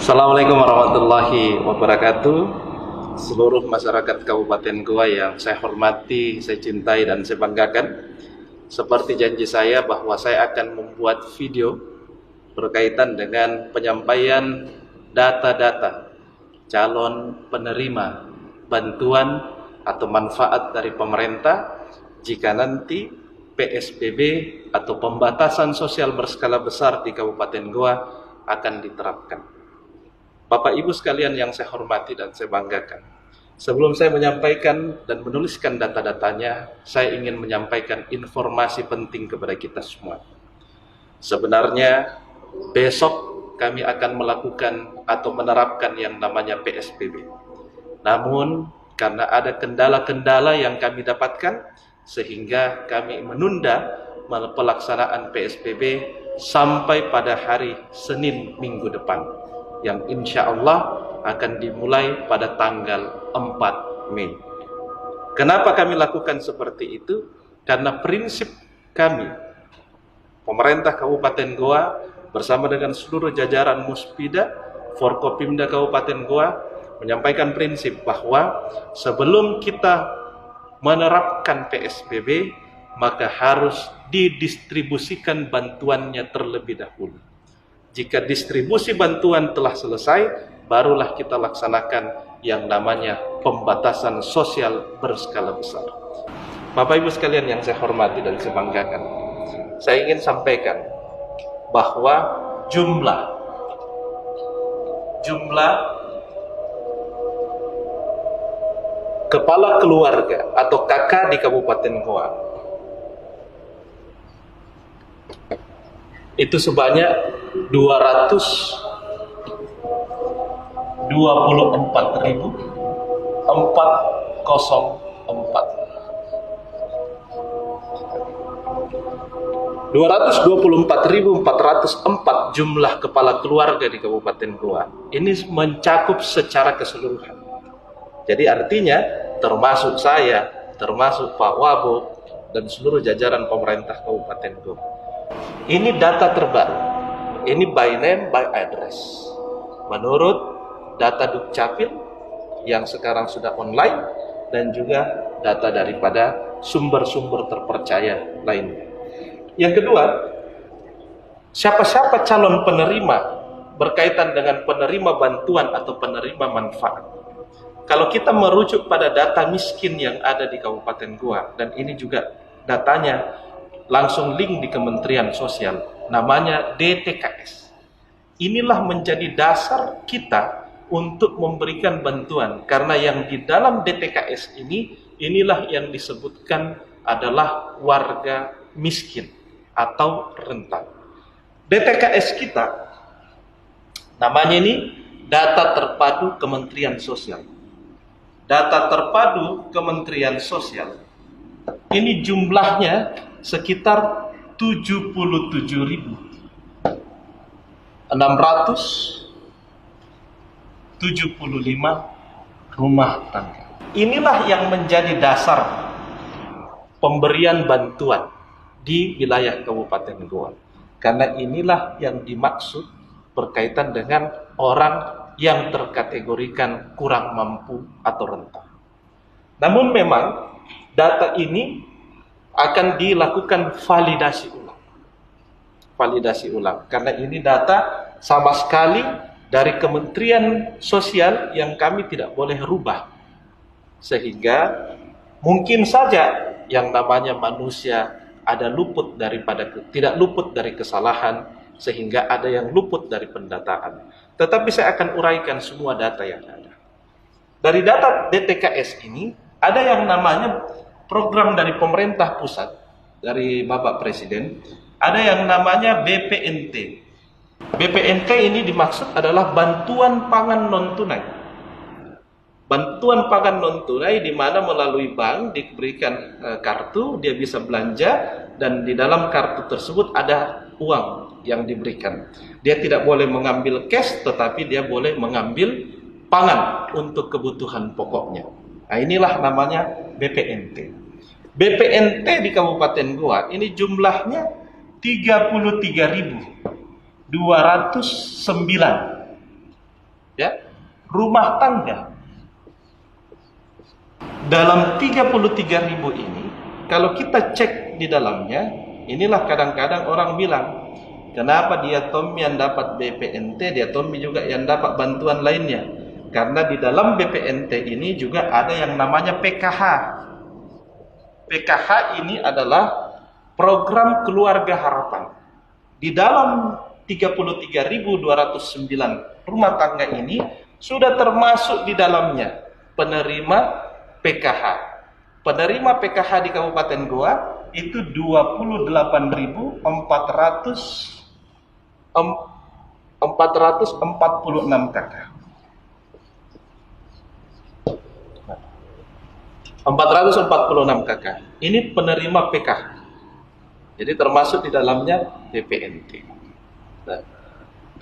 Assalamualaikum warahmatullahi wabarakatuh. Seluruh masyarakat Kabupaten Goa yang saya hormati, saya cintai dan saya banggakan. Seperti janji saya bahwa saya akan membuat video berkaitan dengan penyampaian data-data calon penerima bantuan atau manfaat dari pemerintah jika nanti PSBB atau pembatasan sosial berskala besar di Kabupaten Goa akan diterapkan. Bapak Ibu sekalian yang saya hormati dan saya banggakan, sebelum saya menyampaikan dan menuliskan data-datanya, saya ingin menyampaikan informasi penting kepada kita semua. Sebenarnya besok kami akan melakukan atau menerapkan yang namanya PSBB. Namun karena ada kendala-kendala yang kami dapatkan, sehingga kami menunda pelaksanaan PSBB sampai pada hari Senin minggu depan, yang insya Allah akan dimulai pada tanggal 4 Mei. Kenapa kami lakukan seperti itu? Karena prinsip kami, pemerintah Kabupaten Goa bersama dengan seluruh jajaran Muspida, Forkopimda Kabupaten Goa menyampaikan prinsip bahwa sebelum kita menerapkan PSBB, maka harus didistribusikan bantuannya terlebih dahulu. Jika distribusi bantuan telah selesai, barulah kita laksanakan yang namanya pembatasan sosial berskala besar. Bapak Ibu sekalian yang saya hormati dan saya banggakan, saya ingin sampaikan bahwa jumlah kepala keluarga atau KK di Kabupaten Goa itu sebanyak 224.404 jumlah kepala keluarga di Kabupaten Goa. Ini mencakup secara keseluruhan. Jadi artinya termasuk saya, termasuk Pak Wabo dan seluruh jajaran pemerintah Kabupaten Goa. Ini data terbaru. Ini by name, by address. Menurut data Dukcapil yang sekarang sudah online dan juga data daripada sumber-sumber terpercaya lainnya. Yang kedua, siapa-siapa calon penerima berkaitan dengan penerima bantuan atau penerima manfaat. Kalau kita merujuk pada data miskin yang ada di Kabupaten Goa, dan ini juga datanya langsung link di Kementerian Sosial, namanya DTKS. Inilah menjadi dasar kita untuk memberikan bantuan, karena yang di dalam DTKS ini, inilah yang disebutkan adalah warga miskin atau rentan. DTKS kita, namanya ini Data Terpadu Kementerian Sosial. Data terpadu Kementerian Sosial ini jumlahnya sekitar 77.675 rumah tangga. Inilah yang menjadi dasar pemberian bantuan di wilayah Kabupaten Goa. Karena inilah yang dimaksud berkaitan dengan orang yang terkategorikan kurang mampu atau rentan. Namun memang data ini akan dilakukan validasi ulang. Karena ini data sama sekali dari Kementerian Sosial yang kami tidak boleh rubah. Sehingga mungkin saja yang namanya manusia ada tidak luput dari kesalahan, sehingga ada yang luput dari pendataan. Tetapi saya akan uraikan semua data yang ada. Dari data DTKS ini, ada yang namanya program dari pemerintah pusat, dari Bapak Presiden, ada yang namanya BPNT. BPNT ini dimaksud adalah bantuan pangan non-tunai. Bantuan pangan non-tunai di mana melalui bank diberikan kartu, dia bisa belanja, dan di dalam kartu tersebut ada uang yang diberikan. Dia tidak boleh mengambil cash, tetapi dia boleh mengambil pangan untuk kebutuhan pokoknya. Nah, inilah namanya BPNT. BPNT di Kabupaten Goa ini jumlahnya 33.209 ya, rumah tangga dalam 33.000 ini, kalau kita cek di dalamnya, inilah kadang-kadang orang bilang, kenapa dia Tommy yang dapat BPNT, dia Tommy juga yang dapat bantuan lainnya? Karena di dalam BPNT ini juga ada yang namanya PKH. PKH ini adalah program keluarga harapan. Di dalam 33.209 rumah tangga ini sudah termasuk di dalamnya penerima PKH. Penerima PKH di Kabupaten Goa itu 28.446 kakak. 446 kakak. Ini penerima PKH. Jadi termasuk di dalamnya BPNT. Nah,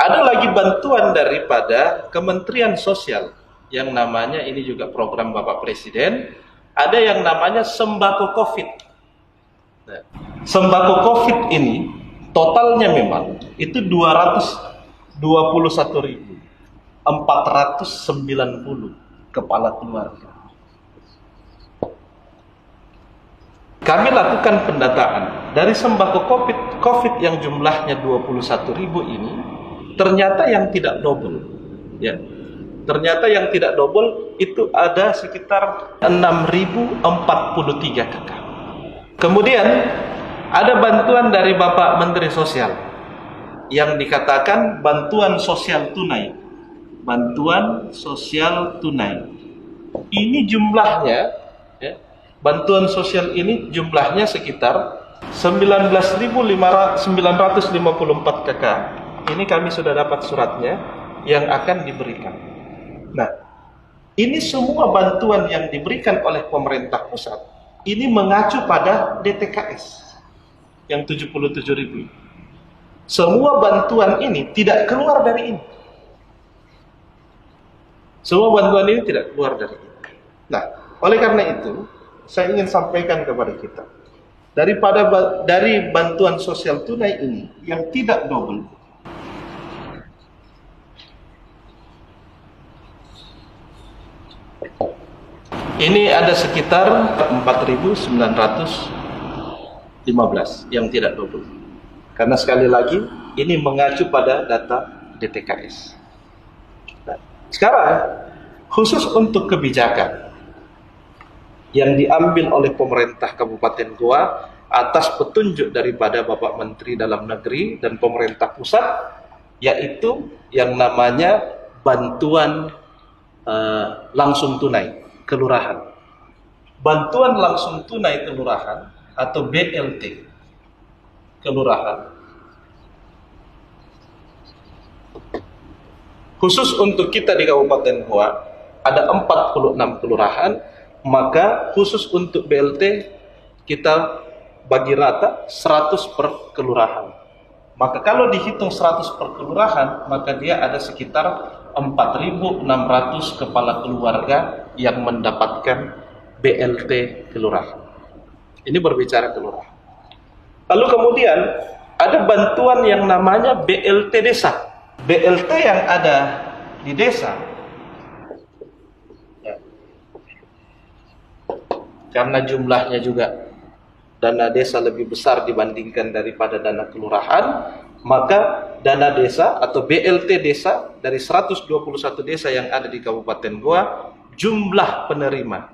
ada lagi bantuan daripada Kementerian Sosial yang namanya, ini juga program Bapak Presiden, ada yang namanya sembako COVID. Nah, sembako COVID ini totalnya memang itu 221.490 kepala keluarga. Kami lakukan pendataan dari sembako COVID yang jumlahnya 21.000 ini, ternyata yang tidak double, ya. Ternyata yang tidak double itu ada sekitar 6.043 kakak. Kemudian ada bantuan dari Bapak Menteri Sosial yang dikatakan bantuan sosial tunai. Bantuan sosial tunai. Ini jumlahnya, ya, bantuan sosial ini jumlahnya sekitar 19.954 kakak. Ini kami sudah dapat suratnya yang akan diberikan. Nah, ini semua bantuan yang diberikan oleh pemerintah pusat ini mengacu pada DTKS yang 77.000. Semua bantuan ini tidak keluar dari ini. Semua bantuan ini tidak keluar dari ini. Nah, oleh karena itu, saya ingin sampaikan kepada kita, dari bantuan sosial tunai ini yang tidak double, ini ada sekitar 4.915 yang tidak double. Karena sekali lagi, ini mengacu pada data DTKS. Nah, sekarang, khusus untuk kebijakan yang diambil oleh pemerintah Kabupaten Goa atas petunjuk daripada Bapak Menteri Dalam Negeri dan pemerintah pusat, yaitu yang namanya bantuan langsung tunai kelurahan. Bantuan langsung tunai kelurahan atau BLT kelurahan. Khusus untuk kita di Kabupaten Goa ada 46 kelurahan, maka khusus untuk BLT kita bagi rata 100 per kelurahan. Maka kalau dihitung 100 per kelurahan, maka dia ada sekitar 4.600 kepala keluarga yang mendapatkan BLT kelurahan. Ini berbicara kelurahan. Lalu kemudian ada bantuan yang namanya BLT desa. BLT yang ada di desa, ya, karena jumlahnya juga dana desa lebih besar dibandingkan daripada dana kelurahan, maka dana desa atau BLT desa dari 121 desa yang ada di Kabupaten Goa, jumlah penerima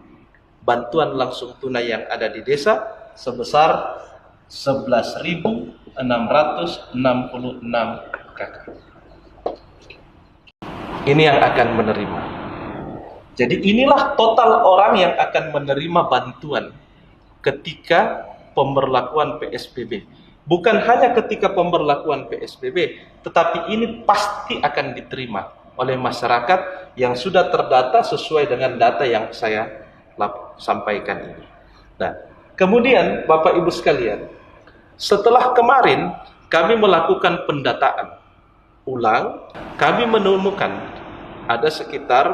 bantuan langsung tunai yang ada di desa sebesar 11.666 kakak. Ini yang akan menerima. Jadi inilah total orang yang akan menerima bantuan ketika pemberlakuan PSBB. Bukan hanya ketika pemberlakuan PSBB, tetapi ini pasti akan diterima oleh masyarakat yang sudah terdata sesuai dengan data yang saya sampaikan ini. Nah, kemudian Bapak Ibu sekalian, setelah kemarin kami melakukan pendataan ulang, kami menemukan ada sekitar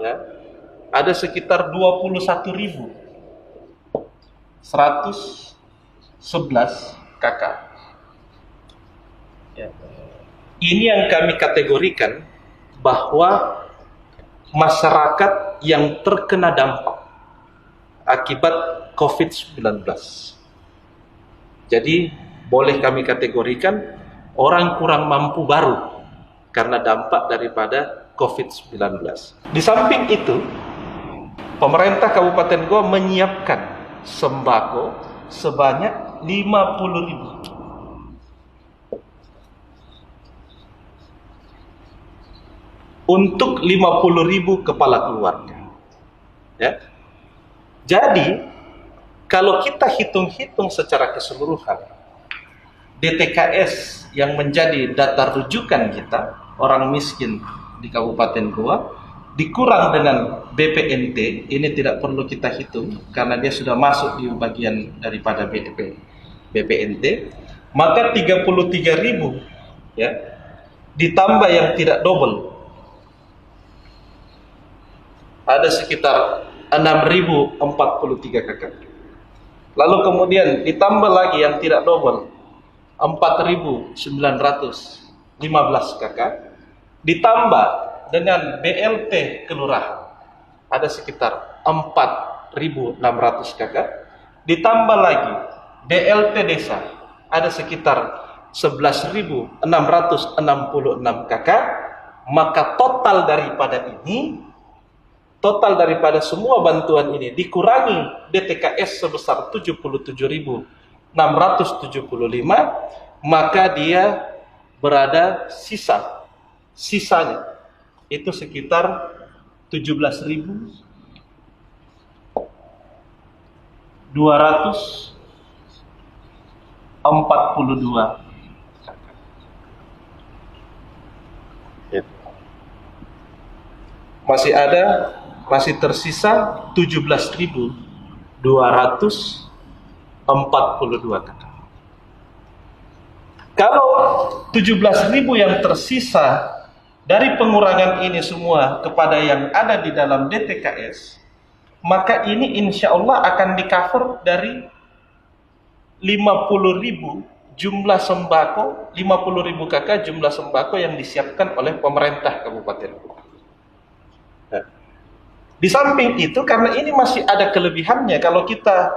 21.111 kakak. Ya. Ini yang kami kategorikan bahwa masyarakat yang terkena dampak akibat COVID-19. Jadi boleh kami kategorikan orang kurang mampu baru karena dampak daripada COVID-19. Di samping itu, pemerintah Kabupaten Goa menyiapkan sembako sebanyak 50.000. Untuk 50.000 kepala keluarga. Ya. Jadi, kalau kita hitung-hitung secara keseluruhan, DTKS yang menjadi data rujukan kita, orang miskin di Kabupaten Goa, dikurang dengan BPNT, ini tidak perlu kita hitung, karena dia sudah masuk di bagian daripada BPNT, maka 33.000, ya, ditambah yang tidak double, ada sekitar 6.043 kakak. Lalu kemudian ditambah lagi yang tidak double, 4.915 kakak. Ditambah dengan BLT kelurahan, ada sekitar 4.600 kakak. Ditambah lagi BLT desa, ada sekitar 11.666 kakak. Maka total daripada semua bantuan ini dikurangi DTKS sebesar 77.675, maka dia berada sisanya itu sekitar 17.242. Masih tersisa 17.242 kakak. Kalau 17.000 yang tersisa dari pengurangan ini semua kepada yang ada di dalam DTKS, maka ini insya Allah akan di-cover dari 50.000 jumlah sembako, 50.000 kakak jumlah sembako yang disiapkan oleh pemerintah Kabupaten Goa. Di samping itu, karena ini masih ada kelebihannya, kalau kita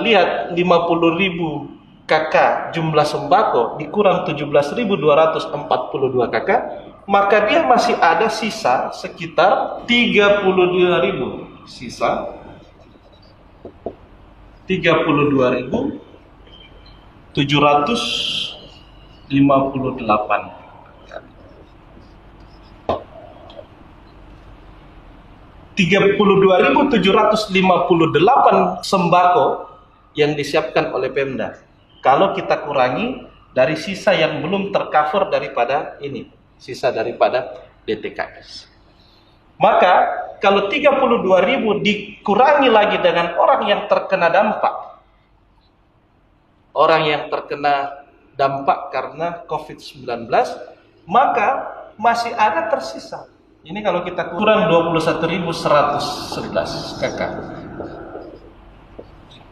lihat 50.000 kakak jumlah sembako dikurang 17.242 kakak, maka dia masih ada sisa sekitar 32.000. Sisa 32.758. 32.758 sembako yang disiapkan oleh Pemda. Kalau kita kurangi dari sisa yang belum tercover daripada ini, sisa daripada DTKS. Maka kalau 32.000 dikurangi lagi dengan orang yang terkena dampak. Orang yang terkena dampak karena COVID-19, maka masih ada tersisa. Ini kalau kita kurang 21.111 kakak.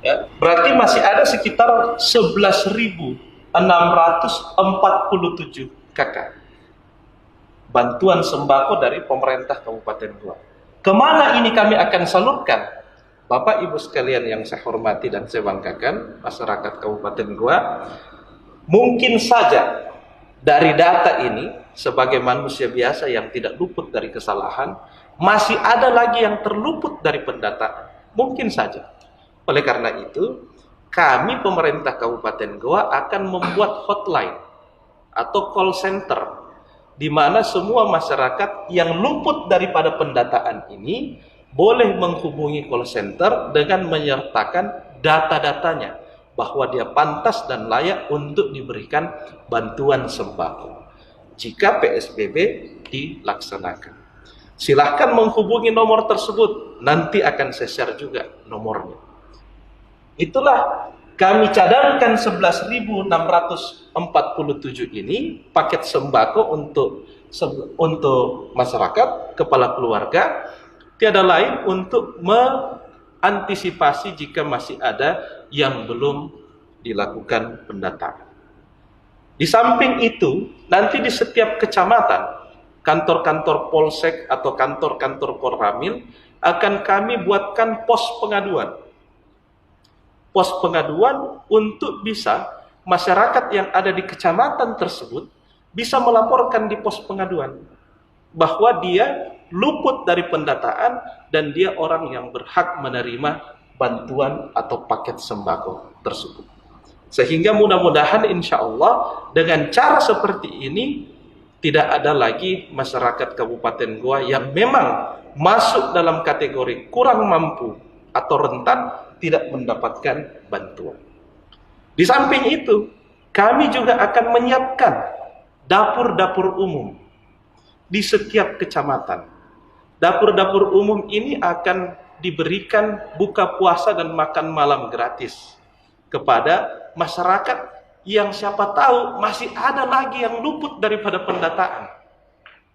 Ya, berarti masih ada sekitar 11.647 kakak bantuan sembako dari pemerintah Kabupaten Goa. Kemana ini kami akan salurkan? Bapak Ibu sekalian yang saya hormati dan saya banggakan, masyarakat Kabupaten Goa, mungkin saja dari data ini, sebagai manusia biasa yang tidak luput dari kesalahan, masih ada lagi yang terluput dari pendataan. Mungkin saja. Oleh karena itu, kami pemerintah Kabupaten Goa akan membuat hotline atau call center, di mana semua masyarakat yang luput daripada pendataan ini boleh menghubungi call center dengan menyertakan data-datanya bahwa dia pantas dan layak untuk diberikan bantuan sembako jika PSBB dilaksanakan. Silahkan menghubungi nomor tersebut, nanti akan saya share juga nomornya. Itulah kami cadangkan 11.647 ini paket sembako untuk masyarakat, kepala keluarga, tiada lain untuk mengantisipasi jika masih ada yang belum dilakukan pendataan. Di samping itu, nanti di setiap kecamatan kantor-kantor polsek atau kantor-kantor Koramil akan kami buatkan pos pengaduan. Pos pengaduan untuk bisa masyarakat yang ada di kecamatan tersebut bisa melaporkan di pos pengaduan bahwa dia luput dari pendataan dan dia orang yang berhak menerima bantuan atau paket sembako tersebut. Sehingga mudah-mudahan insya Allah dengan cara seperti ini tidak ada lagi masyarakat Kabupaten Goa yang memang masuk dalam kategori kurang mampu atau rentan tidak mendapatkan bantuan. Di samping itu, kami juga akan menyiapkan dapur-dapur umum di setiap kecamatan. Dapur-dapur umum ini akan diberikan buka puasa dan makan malam gratis kepada masyarakat yang siapa tahu masih ada lagi yang luput daripada pendataan.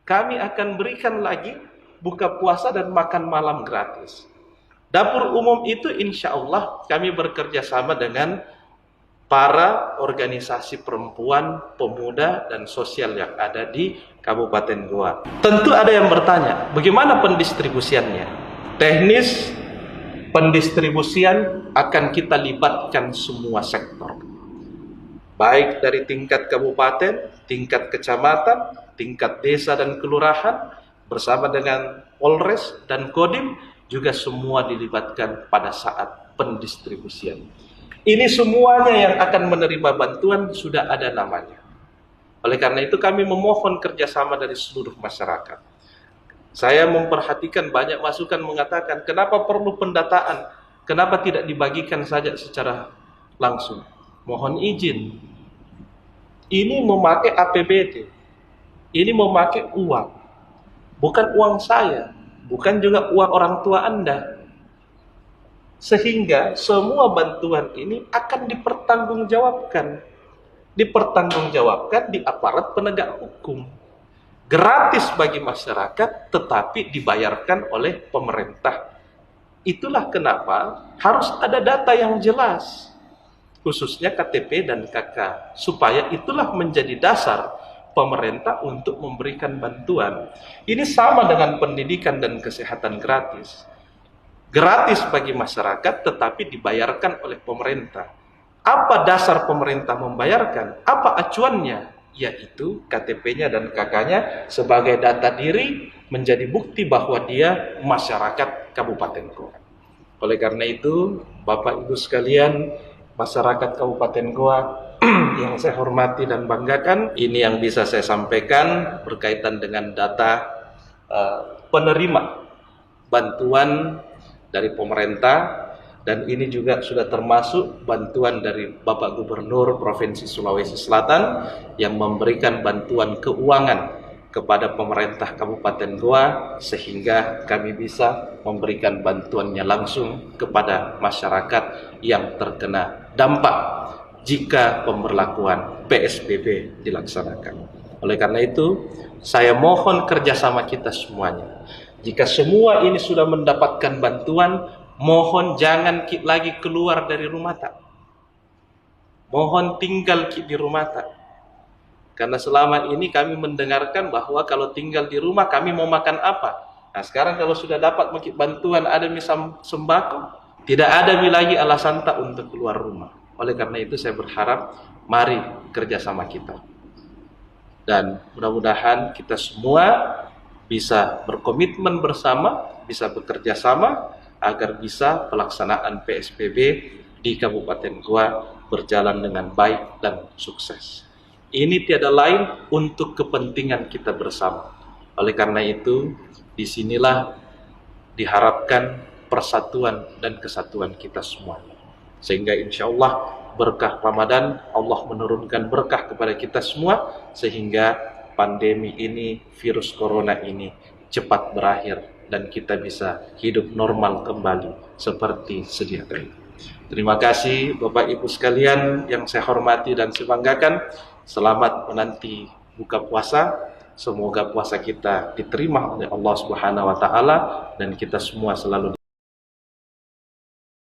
Kami akan berikan lagi buka puasa dan makan malam gratis. Dapur umum itu insya Allah kami bekerja sama dengan para organisasi perempuan, pemuda, dan sosial yang ada di Kabupaten Goa. Tentu ada yang bertanya, bagaimana pendistribusiannya? Teknis pendistribusian akan kita libatkan semua sektor. Baik dari tingkat kabupaten, tingkat kecamatan, tingkat desa dan kelurahan, bersama dengan Polres dan Kodim, juga semua dilibatkan pada saat pendistribusian. Ini semuanya yang akan menerima bantuan sudah ada namanya. Oleh karena itu kami memohon kerjasama dari seluruh masyarakat. Saya memperhatikan banyak masukan mengatakan, kenapa perlu pendataan? Kenapa tidak dibagikan saja secara langsung? Mohon izin, ini memakai APBD, ini memakai uang, bukan uang saya, bukan juga uang orang tua Anda. Sehingga semua bantuan ini akan dipertanggungjawabkan di aparat penegak hukum. Gratis bagi masyarakat, tetapi dibayarkan oleh pemerintah. Itulah kenapa harus ada data yang jelas, khususnya KTP dan KK, supaya itulah menjadi dasar pemerintah untuk memberikan bantuan. Ini sama dengan pendidikan dan kesehatan gratis. Gratis bagi masyarakat tetapi dibayarkan oleh pemerintah. Apa dasar pemerintah membayarkan? Apa acuannya? Yaitu KTP-nya dan KK-nya sebagai data diri menjadi bukti bahwa dia masyarakat Kabupaten Goa. Oleh karena itu, Bapak Ibu sekalian, masyarakat Kabupaten Goa yang saya hormati dan banggakan, ini yang bisa saya sampaikan berkaitan dengan data penerima bantuan dari pemerintah, dan ini juga sudah termasuk bantuan dari Bapak Gubernur Provinsi Sulawesi Selatan yang memberikan bantuan keuangan kepada pemerintah Kabupaten Goa sehingga kami bisa memberikan bantuannya langsung kepada masyarakat yang terkena dampak jika pemberlakuan PSBB dilaksanakan. Oleh karena itu, saya mohon kerjasama kita semuanya. Jika semua ini sudah mendapatkan bantuan, mohon jangan lagi keluar dari rumah tak. Mohon tinggal di rumah tak. Karena selama ini kami mendengarkan bahwa kalau tinggal di rumah kami mau makan apa. Nah sekarang kalau sudah dapat bantuan ada misal sembako, tidak ada lagi alasan tak untuk keluar rumah. Oleh karena itu saya berharap mari kerjasama kita. Dan mudah-mudahan kita semua bisa berkomitmen bersama, bisa bekerja sama agar bisa pelaksanaan PSBB di Kabupaten Goa berjalan dengan baik dan sukses. Ini tiada lain untuk kepentingan kita bersama. Oleh karena itu, disinilah diharapkan persatuan dan kesatuan kita semua. Sehingga insya Allah berkah Ramadan, Allah menurunkan berkah kepada kita semua, sehingga pandemi ini, virus corona ini cepat berakhir dan kita bisa hidup normal kembali seperti sedia kala. Terima kasih Bapak Ibu sekalian yang saya hormati dan saya banggakan. Selamat menanti buka puasa. Semoga puasa kita diterima oleh Allah Subhanahu wa taala dan kita semua selalu